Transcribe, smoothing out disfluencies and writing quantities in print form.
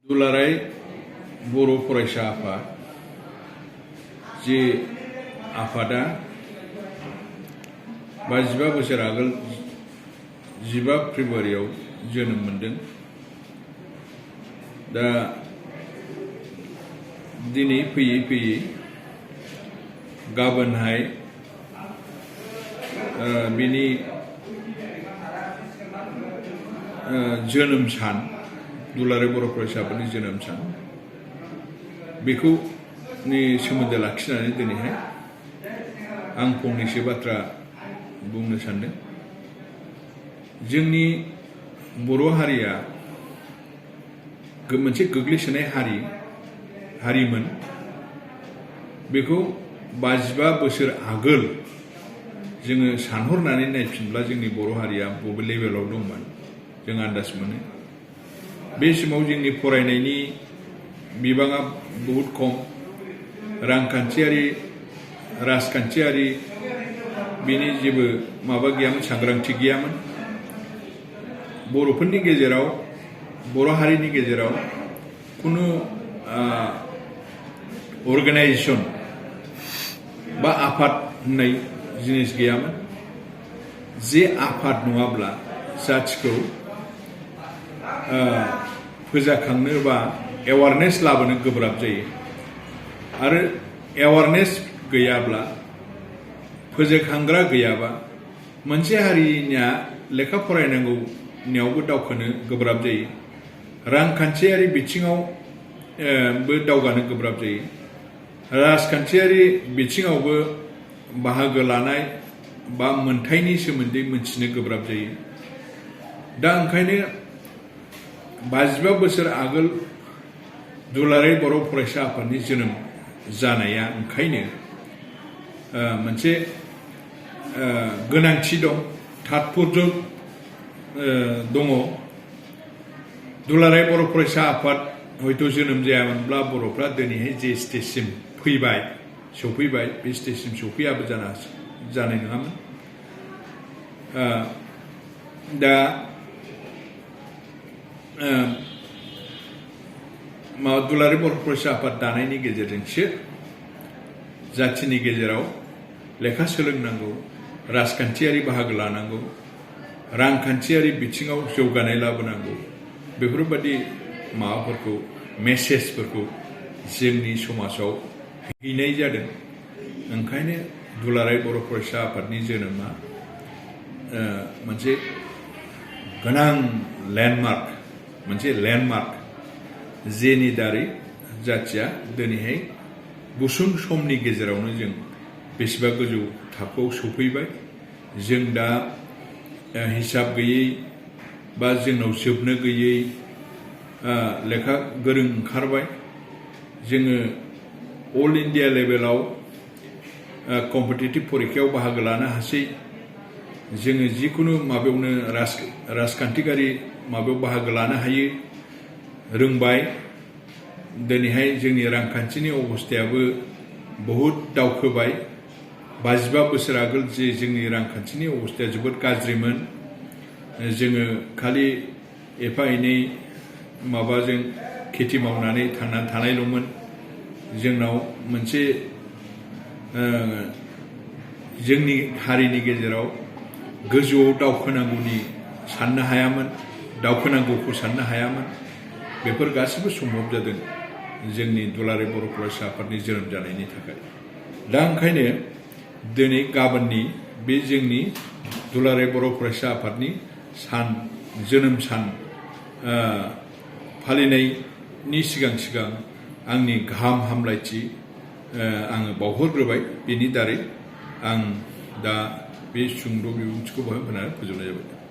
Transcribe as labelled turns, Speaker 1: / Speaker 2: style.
Speaker 1: दुलाराय बर' फरायसा आफाद जे आफादा 55 बोसोर आगोल 15 फेब्रुवारियाव जोनोम मोनदों। दा दिनै फैयै फैयै गाबोनहाय बिनि जोनोम सान दुलाराय बर' फरायसा आफादनि जोनोम सान बेखौ सोमोन्दो लाखिनानै दिनैहाय आं फंनैसो बाथ्रा बुंनो सानदों। जोंनि बर' हारिया मोनसे गोग्लैसोनाय हारिमोन। बेखौ 55 बोसोर आगोल जोङो सानहरनानै नायफिनब्ला जोंनि बर' हारिया बबे लेभेलाव दंमोन जों आन्दाज मोनो। बे समाव जोंनि फरायनायनि बिबाङा बहुद खम, रांखान्थियारि राजखान्थियारि बेनि जेबो माबा गैयामोन, सांग्रांथि गैयामोन। बर'फोरनि गेजेराव बर' हारिनि गेजेराव खुनु अर्गानाइजेसन बा आफाद होननाय जिनिस गैयामोन। जे आफाद नङाब्ला जाथिखौ फोजाखांनो बा एवारनेस लाबोनो गोब्राब जायो। आरो एवारनेस गैयाब्ला, फोजाखांग्रा गैयाबा मोनसे हारिया लेखा फरायनांगौनियावबो दावखोनो गोब्राब जायो। रांखान्थियारि बिथिङाव बो दावगानो गोब्राब जायो। राजखान्थियारि बिथिङावबो बाहागो लानाय बा मोनथायनि सोमोन्दै मिथिनो गोब्राब जायो। दा ओंखायनो 55 बोसोर आगोल दुलाराय बर' फरायसा आफादनि जोनोम जानाया ओंखायनो मोनसे गोनांथि दं, तात्पर्य दङ। दुलाराय बर' फरायसा आफाद हयथ' जोनोम जायामोनब्ला बर'फ्रा दिनैहाय जे स्टेजसिम सफैबाय, बे स्टेजसिम सफैयाबो जानाय नङामोन। दा दुलाराय बर' फरायसा आफाद दानायनि गेजेरजोंसो जाथिनि गेजेराव लेखा सोलोंनांगौ, राजखान्थियारि बाहागो लानांगौ, रांखान्थियारि बिथिङाव जौगानाय लाबोनांगौ, बेफोरबायदि माबाफोरखौ मेसेजफोरखौ जोंनि समाजाव हैनाय जादों। ओंखायनो दुलाराय बर' फरायसा आफादनि जोनोमा मोनसे गोनां लेन्डमार्क जेनि दारै जाथिया दिनैहाय गुसुं समनि गेजेरावनो जों बेसेबा गोजौ थाखोआव सफैबाय। जों दा हिसाब गैयै बा जोंनाव जोबनो गैयै लेखा गोरों ओंखारबाय। जोङो अल इन्डिया लेभेलाव कम्पिटिटिभ परिखायाव बाहागो लानो हासै। जोङो जिखुनु माबायावनो राजखान्थियारि माबायाव बाहागो लानो हायो, रोंबाय। दिनैहाय जोंनि रांखान्थिनि अबस्थायाबो बहुद दावखोबाय। 55 बोसोर आगोल जे जोंनि रांखान्थिनि अबस्थाया जोबोद गाज्रिमोन। जोङो खालि एफा एनै माबाजों खेथि मावनानै थांनानै थानायल'मोन। जोंनाव मोनसे जोंनि हारिनि गेजेराव गोजौआव दावखोनांगौखौ साननो हायामोन। बेफोर गासिबो सम्भब जादों जोंनि दुलाराय बर' फरायसा आफादनि जोनोम जानायनि थाखाय। दा ओंखायनो दिनै गाबोननि बे जोंनि दुलाराय बर' फरायसा आफादनि जोनोम सान फालिनायनि सिगां आंनि गाहाम हामलायथि आङो बावहरग्रोबाय। बेनि दारै आं दा बे सुंद' बिबुंथिखौ बाहाय होनानै फोजोबनाय जाबाय।